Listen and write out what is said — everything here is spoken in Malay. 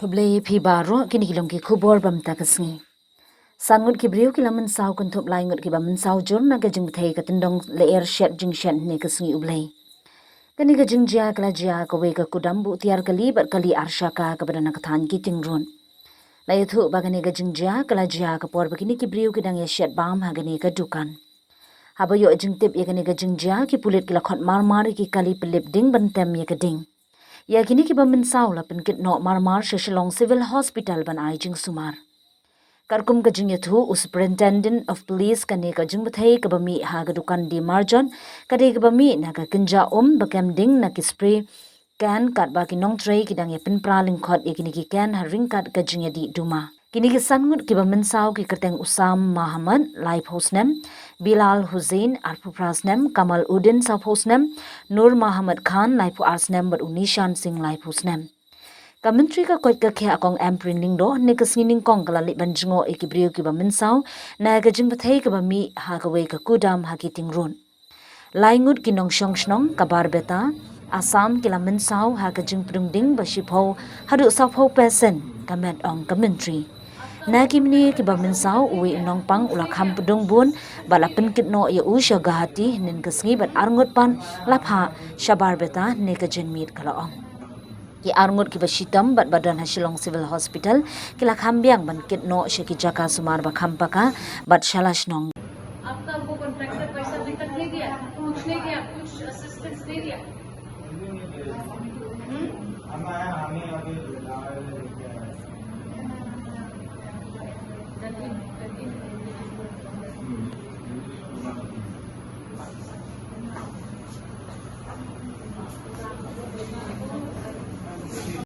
Kublai phi baro kini kilong ki khubor bam takasngi. Sangut ki briu ki laman saw kun thop lai ngut ki bam saw jor na gajing thei ka tindong leer shet jing shet ne kasngi ublai. Kani gajing jia kala jia ka we ka kudambu tiar kali bat kali arsha ka badana kathan ki tingrun. Lai thu bagani gajing jia kala jia ka por bagini ki briu ki dang ya shet bam hagani ka dukan. Haba yo jing tip ya kani gajing jia ki pulit ki lakhot mar ki kali pelip ding ban tem ya ka ding. Ya kini ki bam mynsaw la pen kit no mar sheshalong civil hospital ban ai jing sumar. Karkum ka jing yathu superintendent of police kani ka jing bathai ka bami ha ga dukan di marjon kadi ka bami na ka kinja bakam ding na ki spray kan kat ba ki nong tray ki dang ya pin praling khot ya kini ki kan ha ring kat ka jing ya di duma. Kini ki sangut ki bam mynsaw ki kerteng Usam Muhammad live hostnem Bilal Hussein arpu prasnem Kamal Udin sub hostnem Nur Muhammad Khan live arsnem but Unishan Singh live hostnem. Ka Myntri ka Koit ka Khiah akong amprin lingdo ne ka singning kong kala li banjingo ikibriyo ki ba mynsaw na ka jing bathai ka ba mi ha ka we ka kudam ha ki tingrun. Laingut ki nong shong shnong ka bar beta Asam ki la mynsaw ha ka jing prung ding ba shipho hadu sapho pesen ka met ong ka Myntri. Na kimni ki ba mynsaw uwi nong pang ula kham pudung bun bala penkit no ya usha gahati nin ka sngi bat arngut pan lapha shabar beta ne ka jenmit kala ong. Ki arngut ki bashitam bat badan Shillong Civil Hospital ki la khambiang ban kit no sheki jaka sumar ba khampaka bat shalash nong. आपका हमको कॉन्ट्रैक्टर पैसा अभी तक नहीं दिया, कुछ नहीं दिया, कुछ असिस्टेंस नहीं दिया।